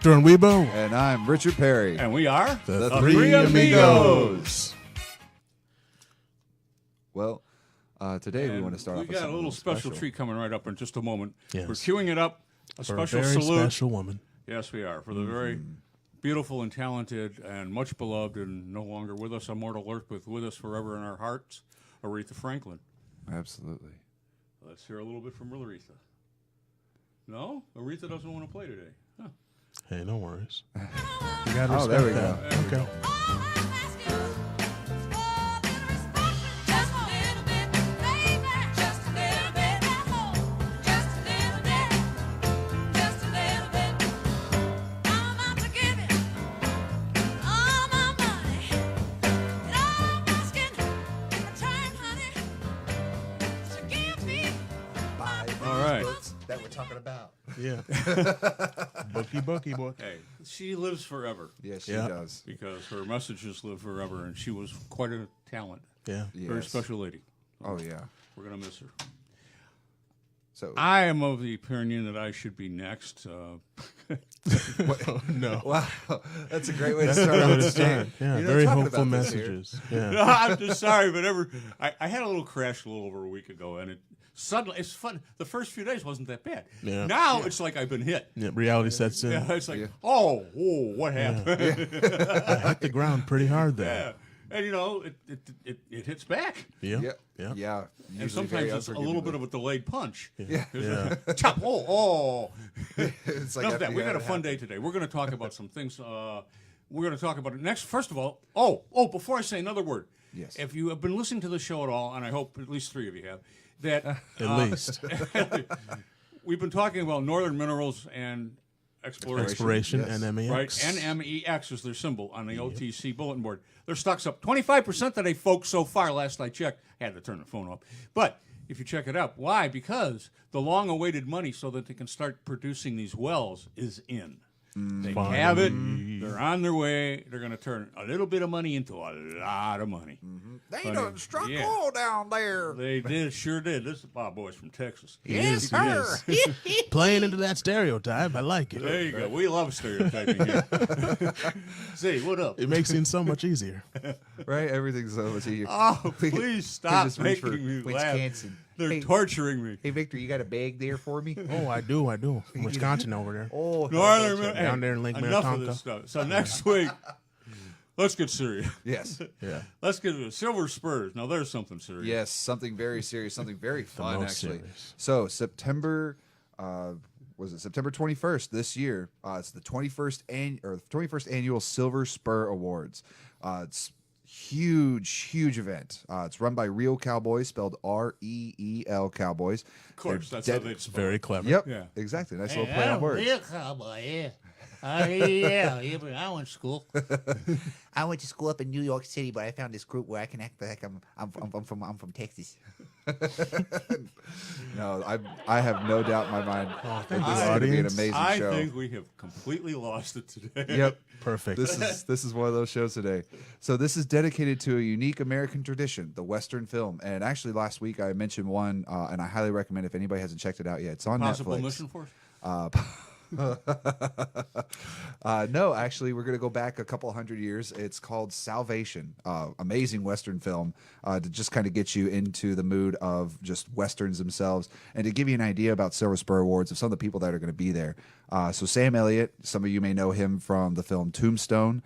Hector and Weibo. And I'm Richard Perry. And we are The Three Amigos. Well, today we And want to start off we with got a something little special treat coming right up in just a moment. Yes. We're queuing it up. A For special a very salute. special woman. Yes, we are. For the very beautiful and talented and much beloved and no longer with us, immortal earth, but with us forever in our hearts, Aretha Franklin. Absolutely. Let's hear a little bit from Aretha. No? Aretha doesn't want to play today. Huh. Hey, no worries. You gotta Oh, respect there we that. go. Okay. All right. That we're talking about. Yeah. Bookie book. Hey, she lives forever Yes, she Yeah. does. because her messages live forever, and she was quite a talent. Yeah. Very Yes. special lady. Oh, yeah. We're going to miss her. So, I am of the opinion that I should be next. No. wow, that's a great way to start off the day. Yeah, You're not very talking hopeful about this here. messages. Yeah. No, I'm just sorry, but I had a little crash a little over a week ago, and it suddenly it's fun. The first few days wasn't that bad. Yeah. Now it's like I've been hit. Yeah, reality sets in. Yeah, it's like oh, what happened? I hit the ground pretty hard there. Yeah. And you know it hits back, Yeah. Yeah. Yeah. Yeah. and Usually sometimes very it's a little bit unforgiving. of a delayed punch. Yeah. Yeah. Chop! Oh. It's like Enough of that. after We you got a have it fun happen. day today. We're going to talk about some things. We're going to talk about it next. First of all, before I say another word, Yes. if you have been listening to the show at all, and I hope at least 3 of you have, that At least. we've been talking about northern minerals and exploration. Exploration Yes. and MEX. Right, NMEX is their symbol on the OTC bulletin board. Their stock's up 25% today, folks, so far. Last I checked, I had to turn the phone off. But if you check it out, why? Because the long-awaited money so that they can start producing these wells is in. They have it. They're on their way. They're going to turn a little bit of money into a lot of money. They Funny. done struck Yeah. oil down there. They sure did. This is Bob Boy's from Texas. Yes, sir. Playing into that stereotype. I like it. There you go. We love stereotyping here. See, what up? It makes things so much easier. Right? Everything's so much easier. Oh, We- please stop just reach for making me laugh. Wisconsin. They're Hey. torturing me. Hey, Victor, you got a bag there for me? Oh, I do. From Wisconsin over there. Oh, Northern Down there in Lake enough of Minnetonka. this stuff. So next week, let's get serious. yes. Yeah. Let's get to Silver Spurs. Now there's something serious. Yes, something very serious, something very fun, most actually. serious. So September, was it September 21st this year? It's the 21st annual Silver Spur Awards. It's huge event. It's run by Real Cowboys, spelled REEL Cowboys. Of course, They're that's how dead- they It's very clever. Yep, Yeah. exactly. Nice little play on words. Real cowboy, yeah. Yeah, but I went to school. I went to school up in New York City, but I found this group where I can act like I'm from Texas. No, I have no doubt in my mind that this is going to be an audience. amazing I show. think we have completely lost it today. Yep. Perfect. This is one of those shows today. So this is dedicated to a unique American tradition, the Western film. And actually, last week I mentioned one, and I highly recommend if anybody hasn't checked it out yet. It's on Possible Netflix. mission force. No, actually, we're going to go back a couple hundred years. It's called Salvation. Amazing Western film to just kind of get you into the mood of just Westerns themselves and to give you an idea about Silver Spur Awards of some of the people that are going to be there. So Sam Elliott, some of you may know him from the film Tombstone.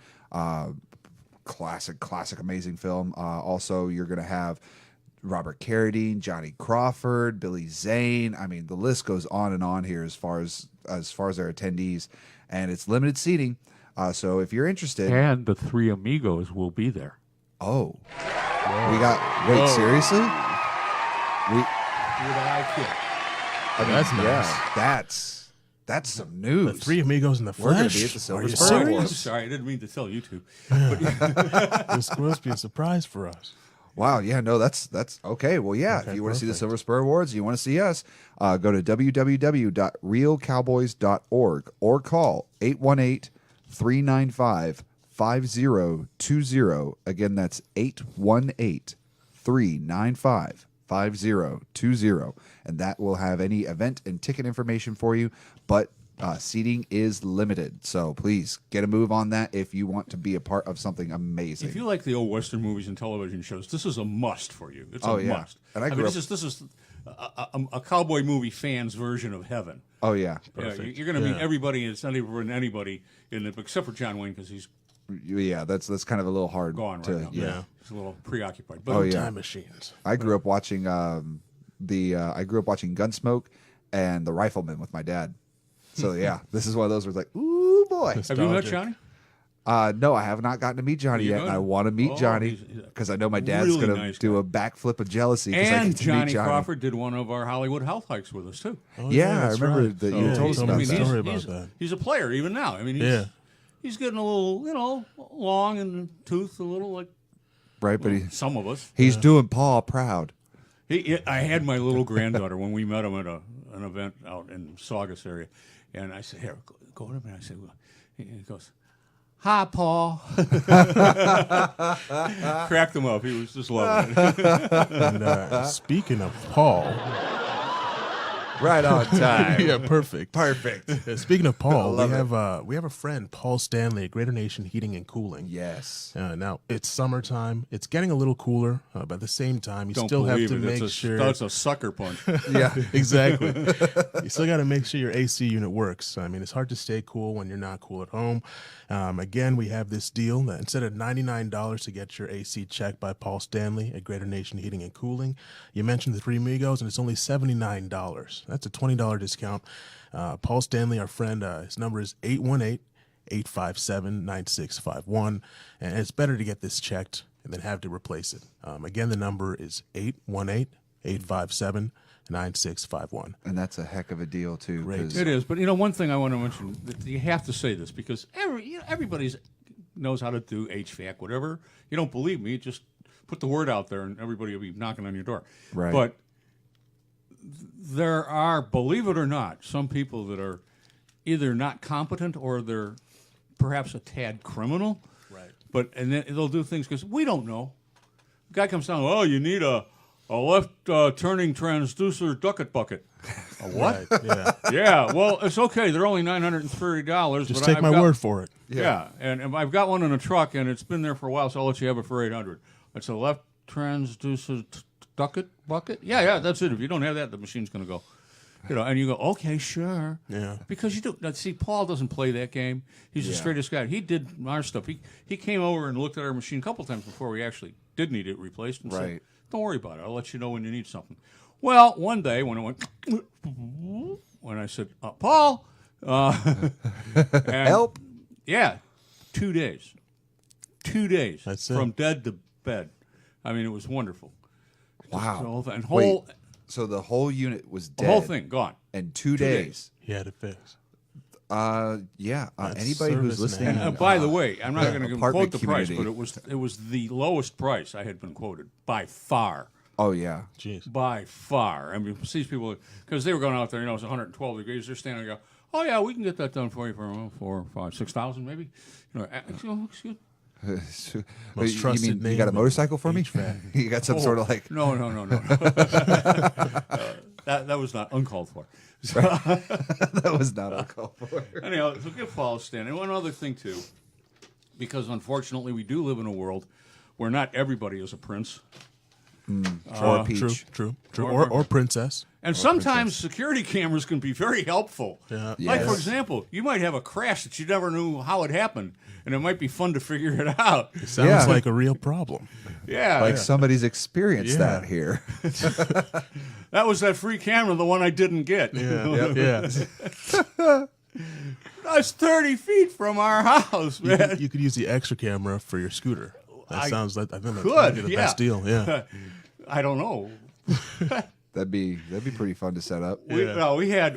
Classic, amazing film. Also, you're going to have Robert Carradine, Johnny Crawford, Billy Zane. I mean, the list goes on and on here as far as their attendees, and it's limited seating. So if you're interested, And the 3 Amigos will be there. we got. Wait, seriously? Would I kid? I mean, That's nice. yeah, that's some news. The 3 Amigos in the We're gonna flesh. be at the Silver Are you Spur I'm serious? Awards. sorry, I didn't mean to tell you two. This must be a surprise for us. Wow, yeah, no, that's okay. Well, yeah, Okay, if you want to see the perfect. Silver Spur Awards, you want to see us, go to www.realcowboys.org or call 818-395-5020. Again, that's 818-395-5020. And that will have any event and ticket information for you. But Seating is limited, so please get a move on that if you want to be a part of something amazing. If you like the old Western movies and television shows, this is a must for you. It's Oh, a yeah. must. And I mean, grew this is a cowboy movie fan's version of heaven. Oh yeah, Yeah, you're going to meet everybody, and it's not even anybody in it, except for John Wayne, because he's yeah. That's kind of a little hard gone to right now. yeah. He's a little preoccupied. But Oh yeah. Time machines. I grew up watching I grew up watching Gunsmoke and The Rifleman with my dad. So yeah, this is one of those where it's like, ooh boy. have you met Nostalgic. Johnny? No, I have not gotten to meet Johnny You yet, and gonna? I want to meet Oh, Johnny he's because I know my dad's really gonna nice do guy. a backflip of jealousy. 'Cause I And get to meet Johnny Crawford did one of our Hollywood health hikes with us, too. Oh, Yeah, I that's remember right. that So you told us he about me that. a story he's, about that. he's a player even now. I mean, he's getting a little, long in the tooth, a little like right, but some of us. he's doing Paul proud. I had my little granddaughter when we met him at an event out in Saugus area, and I said, "Here, go to him." And I said, well, he goes, "Hi, Paul." Cracked him up. He was just loving it. And speaking of Paul, Right on time. yeah, perfect. Perfect. Speaking of Paul, love we have a friend, Paul Stanley, at Greater Nation Heating and Cooling. Yes. Now it's summertime. It's getting a little cooler, but at the same time, you Don't still have believe to it. make That's sure. that's a sucker punch. Yeah. Exactly. You still got to make sure your AC unit works. I mean, it's hard to stay cool when you're not cool at home. Again, we have this deal that instead of $99 to get your AC checked by Paul Stanley at Greater Nation Heating and Cooling, you mentioned the Three Amigos, and it's only $79. That's a $20 discount. Paul Stanley, our friend, his number is 818-857-9651, and it's better to get this checked and then have to replace it. Again, the number is 818-857-9651. And that's a heck of a deal too. Great. 'cause- It is, but one thing I want to mention, that you have to say this because everybody knows how to do HVAC, whatever. You don't believe me, just put the word out there, and everybody will be knocking on your door. Right. But there are, believe it or not, some people that are either not competent or they're perhaps a tad criminal. Right. But and then they'll do things because we don't know. The guy comes down, oh, you need a left turning transducer ducket bucket. A what? Right, yeah. Yeah, well, it's okay. They're only $930. Just but take I've my got- word for it. Yeah, and I've got one in a truck, and it's been there for a while, so I'll let you have it for $800. It's a left transducer bucket. Yeah, that's it. If you don't have that, the machine's going to go. And you go, okay, sure. Yeah. Because you do. Now, see, Paul doesn't play that game. He's the straightest guy. He did our stuff. He came over and looked at our machine a couple times before we actually did need it replaced and said, Right. don't worry about it. I'll let you know when you need something. Well, one day when it went, when I said, Paul, and- Help. Yeah, 2 days. 2 days. That's it. From dead to bed. I mean, it was wonderful. Wow. The whole thing. Wait, so the whole unit was The dead. whole thing gone. in 2 days. He had it fixed. Yeah. That's Anybody who's service and listening. And by the way, I'm not going to apartment quote the price, community. but it was the lowest price I had been quoted by far. Oh yeah. Jeez. By far. I mean, these people, because they were going out there, it's 112 degrees. They're standing there, oh yeah, we can get that done for you for 4, 5, 6,000 maybe. Excuse. Most you trusted mean you name got a in motorcycle for me? HVAC. You got some sort of like No. That was not uncalled for. So, that was not a call for. anyhow, so give Paul a stand. And one other thing, too, because unfortunately we do live in a world where not everybody is a prince. Or peach. True. Or- Or princess. And sometimes security cameras can be very helpful. Yeah. Like, for Yes. example, you might have a crash that you never knew how it happened, and it might be fun to figure it out. It sounds Yeah. like a real problem. Yeah. Like somebody's experienced Yeah. that here. That was that free camera, the one I didn't get. Yeah. That's 30 feet from our house, man. You could use the extra camera for your scooter. That I sounds like I think could, that'd be the yeah. best deal. Yeah. I don't know. That'd be pretty fun to set up. We had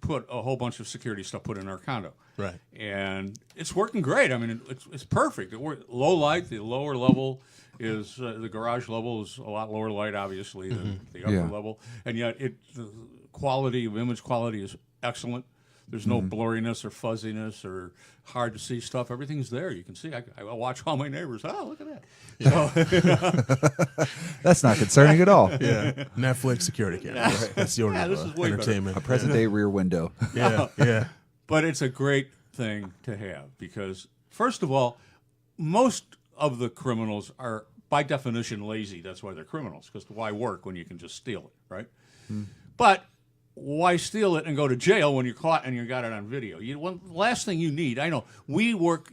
put a whole bunch of security stuff put in our condo. Right. And it's working great. I mean, it's perfect. Low light, the lower level is the garage level is a lot lower light, obviously, than the upper Yeah. level, and yet the quality of image quality is excellent. There's no blurriness or fuzziness or hard to see stuff. Everything's there. You can see. I watch all my neighbors. Oh, look at that. That's not concerning at all. Yeah, Netflix security cameras. That's your this is way better. entertainment. A present day rear window. Yeah, yeah. But it's a great thing to have because, first of all, most of the criminals are, by definition, lazy. That's why they're criminals, because why work when you can just steal it, right? But why steal it and go to jail when you're caught and you got it on video? Last thing you need, I know, we work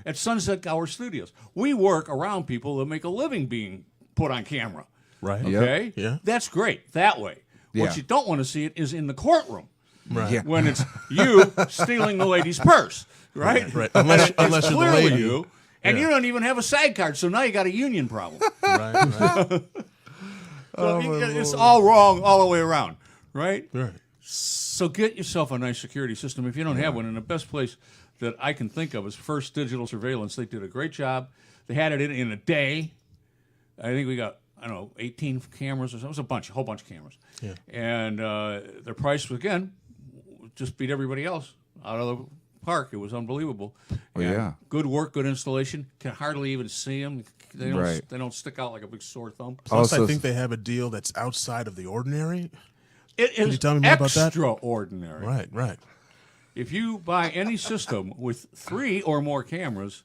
at Sunset Gower Studios. We work around people that make a living being put on camera. Right. Okay? Yeah. That's great, that way. Yeah. What you don't want to see it is in the courtroom. Right. Yeah. When it's you stealing the lady's purse, right? Right. Unless It's you're the clearly lady. you, and Yeah. you don't even have a SAG card, so now you got a union problem. Right. So it's all wrong all the way around, right? Right. So get yourself a nice security system if you don't have one. And the best place that I can think of is First Digital Surveillance. They did a great job. They had it in a day. I think we got, 18 cameras or something. It was a whole bunch of cameras. Yeah. And their price was, again, just beat everybody else out of the park. It was unbelievable. Oh, And yeah. good work, good installation. Can hardly even see them. They don't, Right. they don't stick out like a big sore thumb. Plus, Also- I think they have a deal that's outside of the ordinary. It is you tell me more about that? extraordinary. Right. Right. If you buy any system with 3 or more cameras,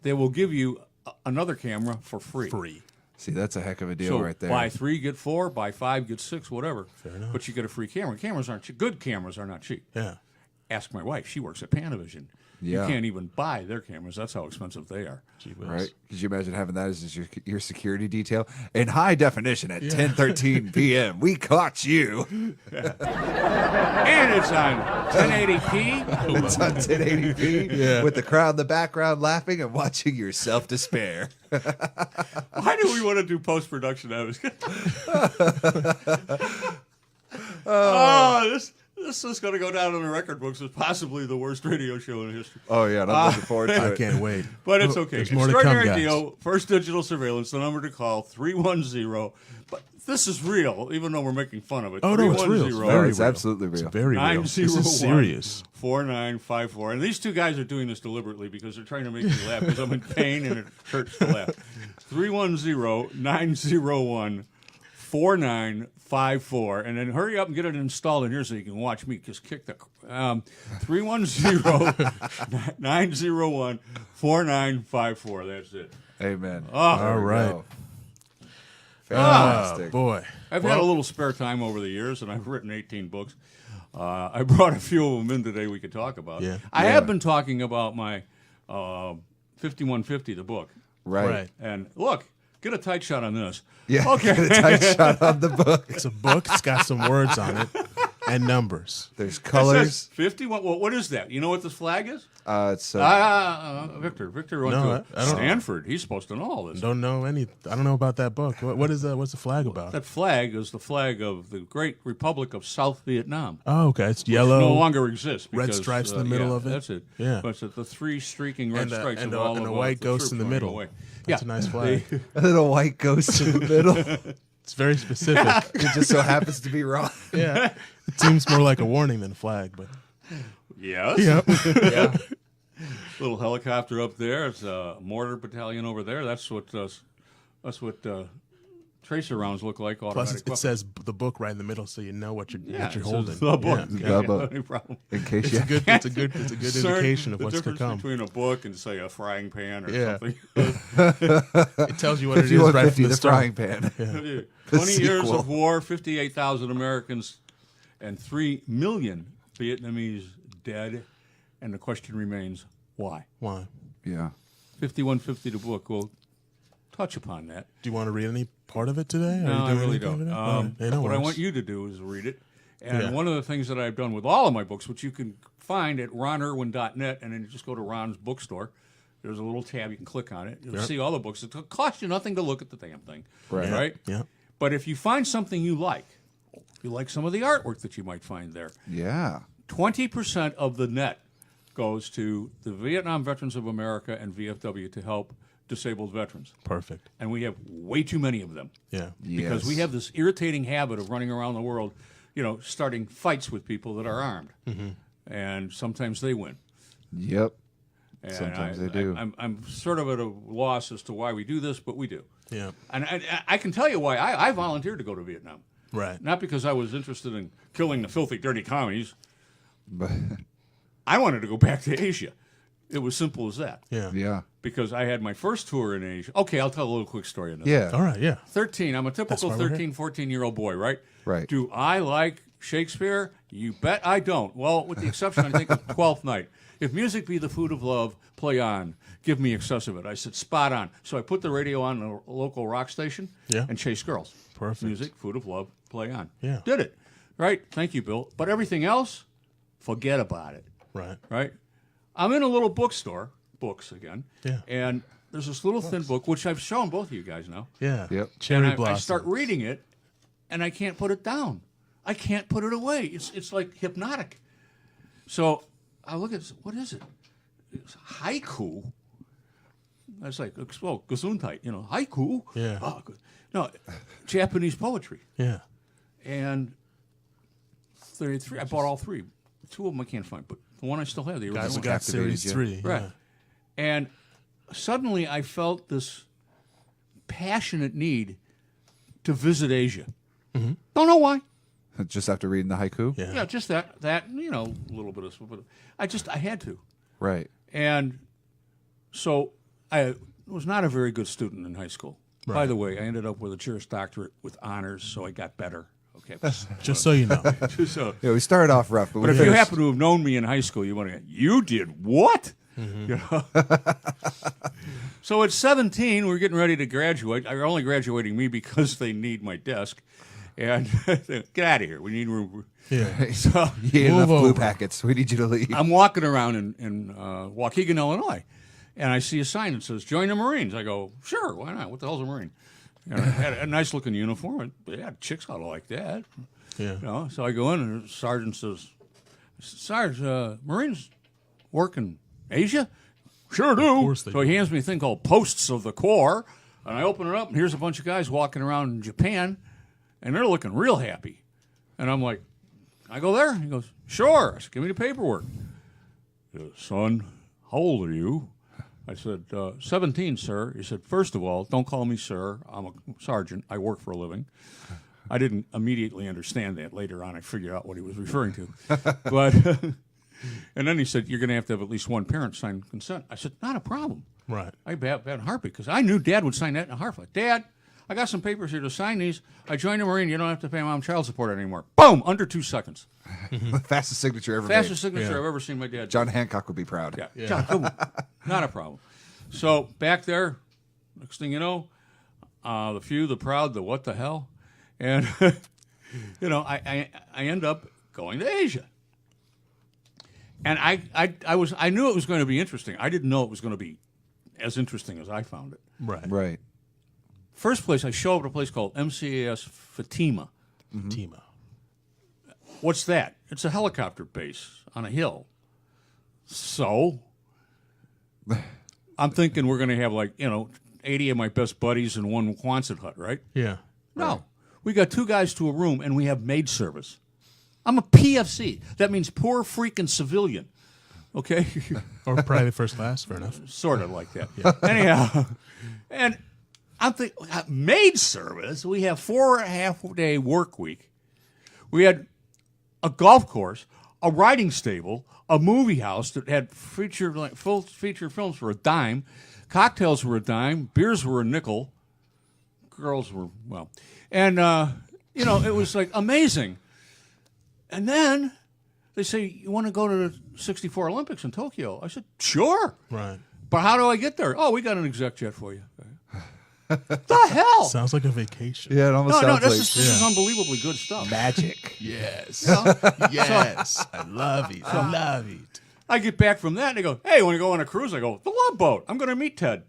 they will give you another camera for free. Free. See, that's a heck of a deal So right there. buy 3, get 4. Buy 5, get 6. Whatever. Fair enough. But you get a free camera. Cameras aren't cheap. Good cameras are not cheap. Yeah. Ask my wife. She works at Panavision. Yeah. You can't even buy their cameras. That's how expensive they are. Gee whiz. Right? Could you imagine having that as your security detail in high definition at 10:13 p.m. We caught you. And it's on 1080p. It's on 1080p Yeah. with the crowd in the background laughing and watching your self despair. Why do we want to do post production? This is going to go down in the record books as possibly the worst radio show in history. Oh yeah, and I'm looking forward to I it. can't wait. But it's okay. There's more to come, Extraordinary guys. deal. First Digital Surveillance. The number to call 310. But this is real, even though we're making fun of it. Oh, no, it's real. It's very It's real. absolutely real. It's very real. This is serious. 4954. And these two guys are doing this deliberately because they're trying to make me laugh because I'm in pain and it hurts to laugh. 310-901-4954. And then hurry up and get it installed in here so you can watch me just kick the 310-901-4954. That's it. Amen. All right. Fantastic. Boy. I've had a little spare time over the years, and I've written 18 books. I brought a few of them in today we could talk about. Yeah. I have been talking about my 5150, the book. Right. And look, get a tight shot on this. Yeah. Okay. Get a tight shot on the book. It's a book. It's got some words on it and numbers. There's It colors. says 51. Well, what is that? You know what this flag is? It's Victor. Victor went No, to I don't- Stanford. He's supposed to know all this. Don't know any. I don't know about that book. What is that? What's the flag about? That flag is the flag of the great Republic of South Vietnam. Oh, okay. It's yellow. No longer exists. red because, stripes in the middle yeah, of it? That's it. Yeah. But it's the 3 streaking red And a- stripes and of a- all and of a white the ghost in troops the running middle. away. That's a nice flag. a little white ghost in the middle. It's very specific. It just so happens to be wrong. Yeah. It seems more like a warning than a flag, but Yes. yeah. Yeah. Little helicopter up there. It's a mortar battalion over there. That's what tracer rounds look like. Plus, Automatic it says the book right in the middle, so you know what you're yeah, what you're it says holding. The book. Yeah, The okay. book. Any problem. In case It's you a good. It's a good Discern indication of the what's to difference come. between a book and say a frying pan or Yeah. something. It tells you what it is right 5150, from the the start. frying pan. 20 years sequel. of war, 58,000 Americans, and 3 million Vietnamese dead. And the question remains, why? Why? Yeah. 5150 the book will touch upon that. Do you want to read any part of it today? Are No, you I doing really anything don't. today? All right. Hey, no What I worries. want you to do is read it. And Yeah. one of the things that I've done with all of my books, which you can find at ronerwin.net, and then you just go to Ron's bookstore. There's a little tab. You can click on it. You'll see all the books. It costs you nothing to look at the damn thing. Right. Right? Yeah. But if you find something you like, if you like some of the artwork that you might find there, Yeah. 20% of the net goes to the Vietnam Veterans of America and VFW to help disabled veterans. Perfect. And we have way too many of them. Yeah. Because Yes. we have this irritating habit of running around the world starting fights with people that are armed, and sometimes they win. Yep. And Sometimes they do. I'm sort of at a loss as to why we do this, but we do. Yeah. And I can tell you why. I volunteered to go to Vietnam. Right. Not because I was interested in killing the filthy, dirty commies. But I wanted to go back to Asia. It was simple as that. Yeah. yeah. Because I had my first tour in Asia. Okay, I'll tell a little quick story on this. Yeah. All right. Yeah. 13, I'm a typical why we're 13, 14-year-old boy, right? Right. Do I like Shakespeare? You bet I don't. Well, with the exception, I think, of Twelfth Night. If music be the food of love, play on. Give me excess of it. I said, spot on. So I put the radio on a local rock station and chased girls. Perfect. Music, food of love, play on. Yeah. Did it. Right? Thank you, Bill. But everything else, forget about it. Right. Right? I'm in a little bookstore, books again, Yeah. and there's this little thin book, which I've shown both of you guys now. Yeah. Yep. Cherry And I blossom. start reading it, and I can't put it down. I can't put it away. It's like hypnotic. So I look at this, what is it? It's haiku. I was like, well, Gesundheit, haiku. Yeah. Oh, good. No, Japanese poetry. Yeah. And 33, I bought all three. Two of them I can't find, but the one I still have, the original. Guys, we one. got captivated series you. 3. Right. Yeah. And suddenly I felt this passionate need to visit Asia. Don't know why. Just after reading the haiku? Yeah. Yeah, just that, a little bit of, but I had to. Right. And so I was not a very good student in high school. By Right. the way, I ended up with a Juris Doctorate with honors, so I got better. Okay. Just so you know. So, Yeah, we started off rough, but but we if you finished. happen to have known me in high school, you want to, you did what? You know? So at 17, we're getting ready to graduate. They're only graduating me because they need my desk. And get out of here. We need room. Yeah. So You ate enough Move blue over. packets. We need you to leave. I'm walking around in Waukegan, Illinois, and I see a sign that says, join the Marines. I go, sure, why not? What the hell's a Marine? And I had a nice looking uniform. And, yeah, chicks ought to like that. Yeah. So I go in, and the sergeant says, Sarge, Marines work in Asia? Sure do. course they So he hands me a thing called Posts of the Corps, and I open it up, and here's a bunch of guys walking around in Japan, and they're looking real happy. And I'm like, I go there? He goes, sure. I said, give me the paperwork. He goes, son, how old are you? I said, 17, sir. He said, first of all, don't call me sir. I'm a sergeant. I work for a living. I didn't immediately understand that. Later on, I figured out what he was referring to. But and then he said, you're going to have at least one parent sign consent. I said, not a problem. Right. I bet in a heartbeat because I knew Dad would sign that in a heartbeat. Dad, I got some papers here to sign these. I joined the Marine. You don't have to pay mom child support anymore. Boom! Under 2 seconds. Fastest signature ever Fastest made. signature Yeah. I've ever seen my dad do. John Hancock would be proud. Yeah. John, come on. Not a problem. So back there, next thing you know, the few, the proud, the what the hell, and I end up going to Asia, and I knew it was going to be interesting. I didn't know it was going to be as interesting as I found it. Right. Right. First place, I show up at a place called MCAS Fatima. Fatima. What's that? It's a helicopter base on a hill. So I'm thinking we're going to have 80 of my best buddies in one Quonset hut, right? Yeah. No. We got 2 guys to a room and we have maid service. I'm a PFC. That means poor freaking civilian. Okay? Or private first class. Fair enough. Sort of like that. Anyhow, and I'm thinking, maid service, we have 4.5-day work week. We had a golf course, a riding stable, a movie house that had full feature films for a dime, cocktails were a dime, beers were a nickel, girls were, and, it was amazing. And then they say, you want to go to the 64 Olympics in Tokyo? I said, sure. Right. But how do I get there? Oh, we got an exec jet for you. The hell? Sounds like a vacation. Yeah, it almost No, sounds like this is unbelievably good stuff. magic. Yes. Yes. I love it. I love it. I get back from that and they go, hey, want to go on a cruise? I go, the Love Boat. I'm going to meet Ted.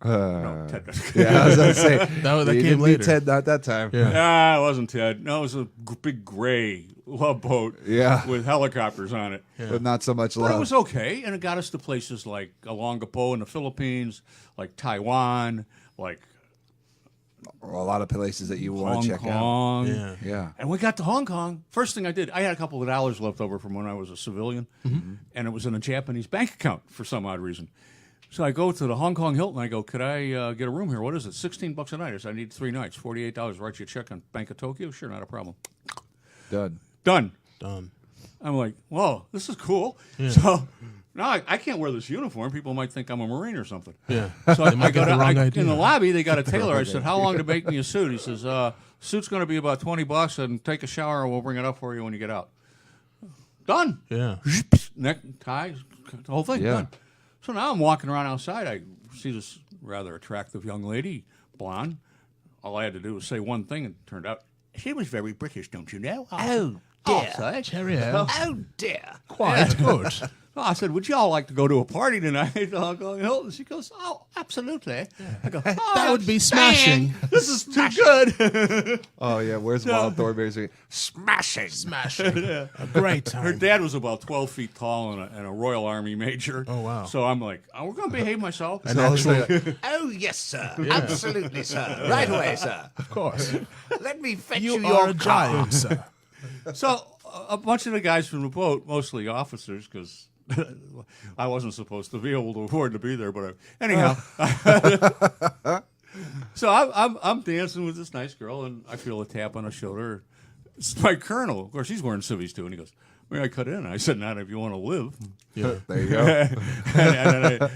No, Ted. Yeah, I was going to say. That you came didn't meet later. Ted not that time. Yeah. Nah, it wasn't Ted. No, it was a big gray Love Boat Yeah. with helicopters on it. But not so much But love. it was okay, and it got us to places like Olongapo in the Philippines, like Taiwan, like a lot lot of places that you want Hong to check Kong. Yeah. Yeah. And we got to Hong Kong. First thing I did, I had a couple of dollars left over from when I was a civilian, and it was in a Japanese bank account for some odd reason. So I go to the Hong Kong Hilton. I go, could I get a room here? What is it? $16 a night. I said, I need 3 nights, $48. Write you a check on Bank of Tokyo? Sure, not a problem. Done. Done. Done. I'm like, whoa, this is cool. So now I can't wear this uniform. People might think I'm a Marine or something. Yeah. So They might get the wrong idea. in the lobby, they got a tailor. I said, how long to make me a suit? He says, suit's going to be about $20 and take a shower and we'll bring it up for you when you get out. Done. Yeah. Neck, tie, the whole thing, Yeah. done. So now I'm walking around outside. I see this rather attractive young lady, blonde. All I had to do was say one thing, and it turned out she was very British, don't you know? Oh, Oh, dear. say. Cheerio. Oh, dear. Quite good. I said, would y'all like to go to a party tonight at Hong Kong Hilton? She goes, oh, absolutely. I go, oh, That would be smashing. this is too good. Oh, yeah. Where's Wild Thornberry's? Smashing. Smashing. A great time. Her dad was about 12 feet tall and a Royal Army major. Oh, wow. So I'm like, oh, we're going to behave myself. An actual, Oh, yes, sir. Absolutely, sir. Right away, sir. of course. Let me fetch You you, are your a car. giant, sir. So a bunch of the guys from the boat, mostly officers, because I wasn't supposed to be able to afford to be there, but anyhow. So I'm dancing with this nice girl, and I feel a tap on the shoulder. It's my colonel. Of course, he's wearing civvies too, and he goes, "May I cut in?" I said, "Not if you want to live." Yeah. There you go.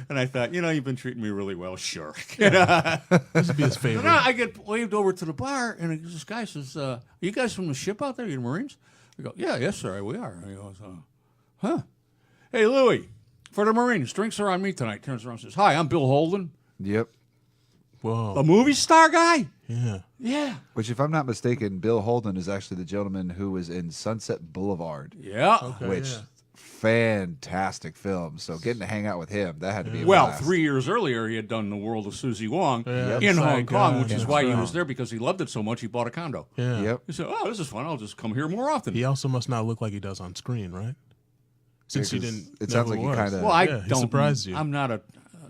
and I thought, you've been treating me really well. Sure. This would be his So favorite. now I get waved over to the bar, and this guy says, "Are you guys from the ship out there? You Marines?" I go, "Yeah, yes, sir, we are." He goes, "Huh? Hey, Louie, for the Marines, drinks are on me tonight." Turns around and says, "Hi, I'm Bill Holden, Yep. Whoa. the movie star guy." Yeah. Yeah, Which, if I'm not mistaken, Bill Holden is actually the gentleman who was in Sunset Boulevard, yeah. which yeah. fantastic film. So getting to hang out with him, that had to be a Well, blast. 3 years earlier, he had done The World of Susie Wong Yeah, in Hong Saigon, Kong, which is that's why he right. was there, because he loved it so much he bought a condo. Yeah. Yep. He said, "Oh, this is fun. I'll just come here more often." He also must not look like he does on screen, right? Since you 'cause didn't. it know sounds who like he was. kinda- Well, I Yeah, he don't. surprised you. I'm not a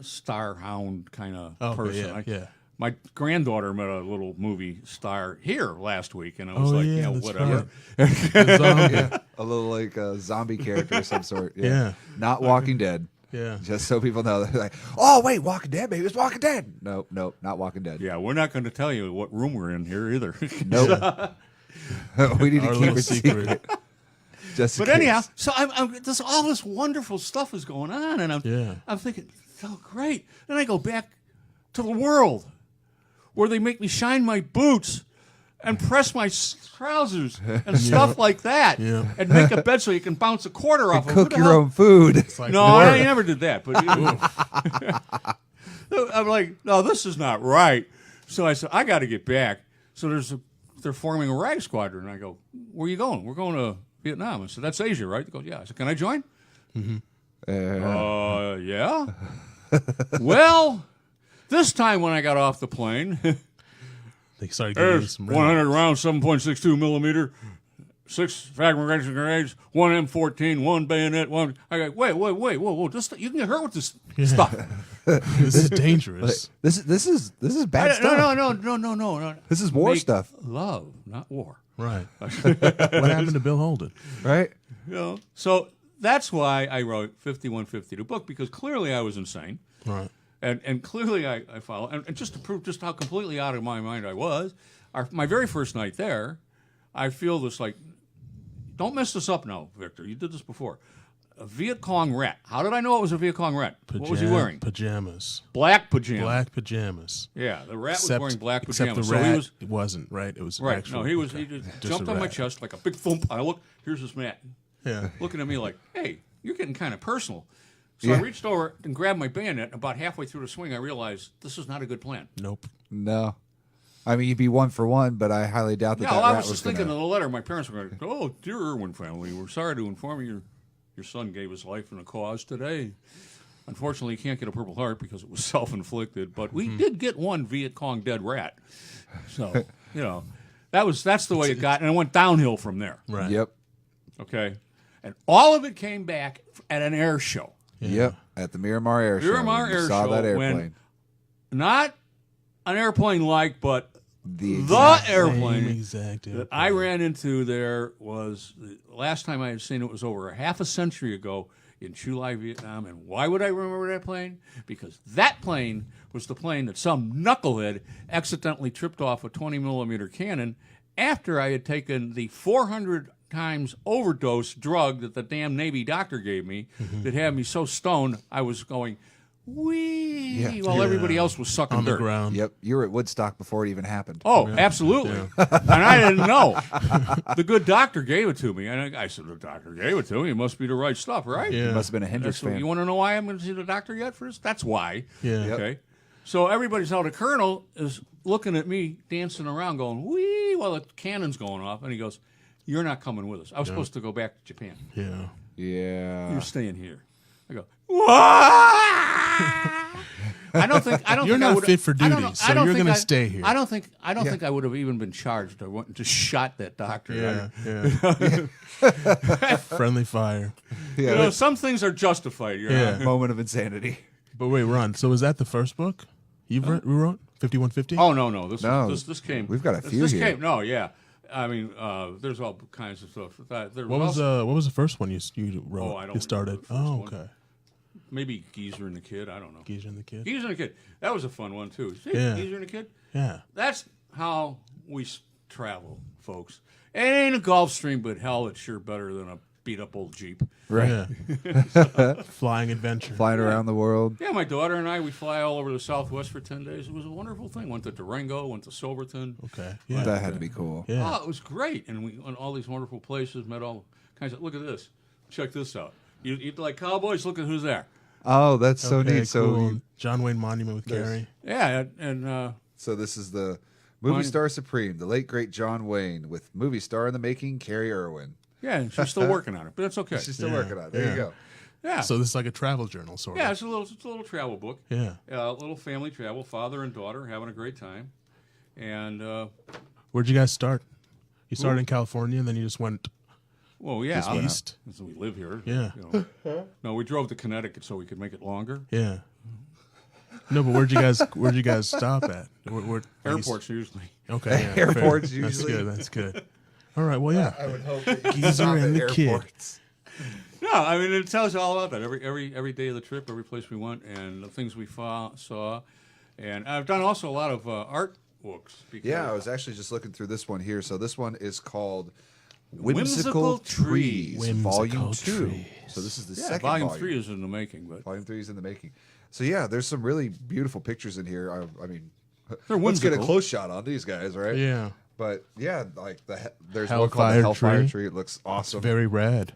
star hound kind of Okay, person. yeah, yeah. My granddaughter met a little movie star here last week, and I was Oh, like, yeah, that's whatever. The zombie. A little like a zombie character of some sort. Yeah. Not Walking Dead. Yeah. Just so people know, they're like, "Oh wait, Walking Dead, baby, it's Walking Dead." Nope, not Walking Dead. Yeah, we're not going to tell you what room we're in here either. Nope. We need to Our keep little it secret. Just in But anyhow, case. so all this wonderful stuff is going on, and Yeah. I'm thinking, oh, great. Then I go back to the world where they make me shine my boots and press my trousers and stuff like that, Yeah. and make a bed so you can bounce a quarter off. cook Who the your hell- own food. It's like No, work. I never did that. But I'm like, no, this is not right. So I said, I got to get back. So they're forming a rag squadron. And I go, where are you going? We're going to Vietnam. I said, that's Asia, right? They go, yeah. I said, can I join? Yeah. Well, this time when I got off the plane, They started giving you there's some 100 rounds, 7.62 millimeter, 6 fragment grenades, 1 M14, 1 bayonet, 1. I go, wait, whoa. You can get hurt with this stuff. This is dangerous. This is bad stuff. No. This is war Make stuff, Love, not war. Right. What happened to Bill Holden? right? So that's why I wrote 5152 book, because clearly I was insane. Right. And clearly I follow. And just to prove just how completely out of my mind I was, my very first night there, I feel this like, don't mess this up now, Victor. You did this before. A Viet Cong rat. How did I know it was a Viet Cong rat? What was he wearing? Pajamas. Black pajamas. Black pajamas. Yeah, the rat was wearing black except pajamas. the rat So he was wasn't, right? It was right. actual. No, he was. okay. He just Just jumped a on my rat. chest like a big thump. I look. Here's this mat. Yeah. Looking at me like, hey, you're getting kind of personal. So I reached over and grabbed my bayonet. About halfway through the swing, I realized this is not a good plan. Nope. No, I mean you'd be 1 for 1, but I highly doubt that. Yeah, that well, I rat was just thinking gonna... in the letter, my parents were going, "Oh, dear Irwin family, we're sorry to inform you your son gave his life in a cause today. Unfortunately, he can't get a Purple Heart because it was self-inflicted, but we did get one Viet Cong dead rat. So, that's the way it got, and it went downhill from there. Right. Yep. Okay? And all of it came back at an air show. Yep. At the Miramar Air Show. Miramar when you Air saw Show that when- airplane. Not an airplane like, but The The Same airplane exact that airplane. I ran into there was the last time I had seen it was over a half a century ago in Chu Lai, Vietnam. And why would I remember that plane? Because that plane was the plane that some knucklehead accidentally tripped off a 20mm cannon after I had taken the 400 times overdose drug that the damn Navy doctor gave me that had me so stoned I was going wee while everybody else was sucking on the dirt. ground. Yep, you were at Woodstock before it even happened. Oh, absolutely. And I didn't know. The good doctor gave it to me. And I said, the doctor gave it to me. It must be the right stuff, right? Yeah. You must have been a Hendrix fan. You want to know why I'm going to see the doctor yet first? That's why. Yeah. Yep. Okay. So everybody's out. The colonel is looking at me dancing around going, wee, while the cannon's going off. And he goes, you're not coming with us. I was supposed to go back to Japan. Yeah. Yeah. You're staying here. I go, what? I don't think You're I not would- fit for I don't duty, know- so I don't you're think gonna I- stay here. I don't think I would have even been charged. I went and just shot that doctor. Yeah. Yeah. Friendly fire. You know, some things are justified. You know? Yeah. Moment of insanity. But wait, Ron. So is that the first book you wrote? 5150. Oh no. This No. this came. We've got a few this here. Came, no, yeah. I mean, there's all kinds of stuff. There What was the first one you wrote? Oh, I don't You started. remember the first Oh, one. okay. maybe Geezer and the Kid. I don't know. Geezer and the Kid. Geezer and the Kid. That was a fun one too. See, Yeah. Geezer and the Kid. Yeah. That's how we travel, folks. It ain't a Gulfstream, but hell, it's sure better than a beat up old Jeep. Right. Yeah. Flying adventure. Flying around the world. Yeah, my daughter and I, we fly all over the Southwest for 10 days. It was a wonderful thing. Went to Durango, went to Silverton. Okay. Yeah. That had to be cool. Yeah. Oh, it was great. And we went all these wonderful places, met all kinds of. Look at this. Check this out. You like cowboys? Look at who's there. Oh, that's so Okay, neat. So, cool. John Wayne Monument with Gary. Yeah, and so this is the movie Mine- star supreme, the late great John Wayne, with movie star in the making, Carrie Irwin. yeah, and she's still working on it, but that's okay. She's still Yeah, working on it. There yeah. you go. Yeah, So this is like a travel journal, sort yeah, of. it's a little travel book. Yeah. A little family travel, father and daughter having a great time, and Where'd you guys start? You started in California, and then you just went well, yeah, east. So we live here. Yeah. You know. No, we drove to Connecticut so we could make it longer. Yeah. No, but where'd you guys stop at? Where, Airports usually. Okay. Yeah, fair. Airports That's usually. good. That's good. All right. Well, yeah. would hope that Geezer and the Kid. No, I mean it tells you all about that. Every day of the trip, every place we went, and the things we saw. And I've done also a lot of art books. Because Yeah, I was actually just looking through this one here. So this one is called Whimsical Trees. Volume Whimsical 2. Trees. So this is the yeah, second volume volume. 3 is in the making, but Volume 3 is in the making. So yeah, there's some really beautiful pictures in here. I mean, they're let's get a whimsical. close shot on these guys, right? Yeah. But yeah, like there's one called the Hellfire Hellfire Tree. Tree. It looks awesome. Very red.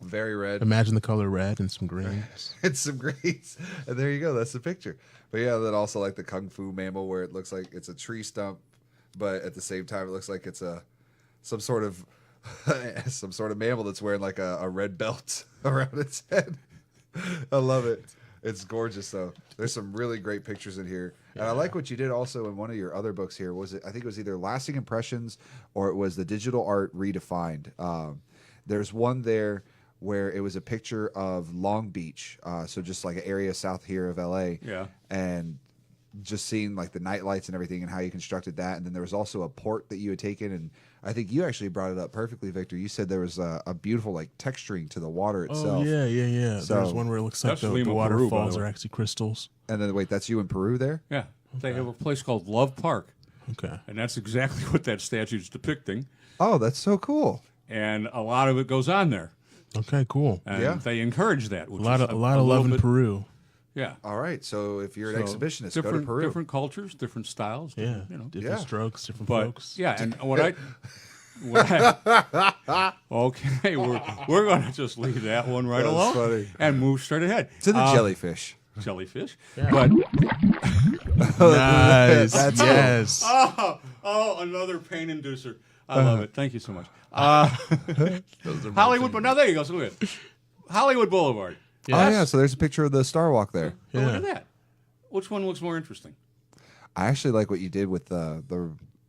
Very red. Imagine the color red and some greens. It's some greens. And there you go. That's the picture. But yeah, then also like the Kung Fu mammal where it looks like it's a tree stump, but at the same time it looks like it's some sort of mammal that's wearing like a red belt around its head. I love it. It's gorgeous though. There's some really great pictures in here. And I like what you did also in one of your other books here. I think it was either Lasting Impressions or it was the Digital Art Redefined. There's one there where it was a picture of Long Beach, so just like an area south here of LA. Yeah. And just seeing like the night lights and everything and how you constructed that. And then there was also a port that you had taken, and I think you actually brought it up perfectly, Victor. You said there was a beautiful like texturing to the water itself. Oh yeah. So- There's one where it looks like That's the Lima, Peru, by waterfalls the are way. actually crystals. And then wait, that's you in Peru there? Yeah, they have a place called Love Park, Okay. and that's exactly what that statue's depicting. Oh, that's so cool. And a lot of it goes on there, Okay. Cool. and Yeah. they encourage that. A Which lot is of love little in bit- Peru. Yeah. All right. So if you're an So exhibitionist, go to different, Peru. Different cultures, different styles. Yeah. Different, you know. Different Yeah. strokes, different But folks. yeah, and okay, we're going to just leave that one right That's alone funny. and move straight ahead To the jellyfish. jellyfish. But Nice. That's yes. another pain inducer. I love it. Thank you so much. Hollywood, but now there you go. So look at it. Hollywood Boulevard. Oh yeah. So there's a picture of the Star Walk there. But look Yeah. at that. Which one looks more interesting? I actually like what you did with the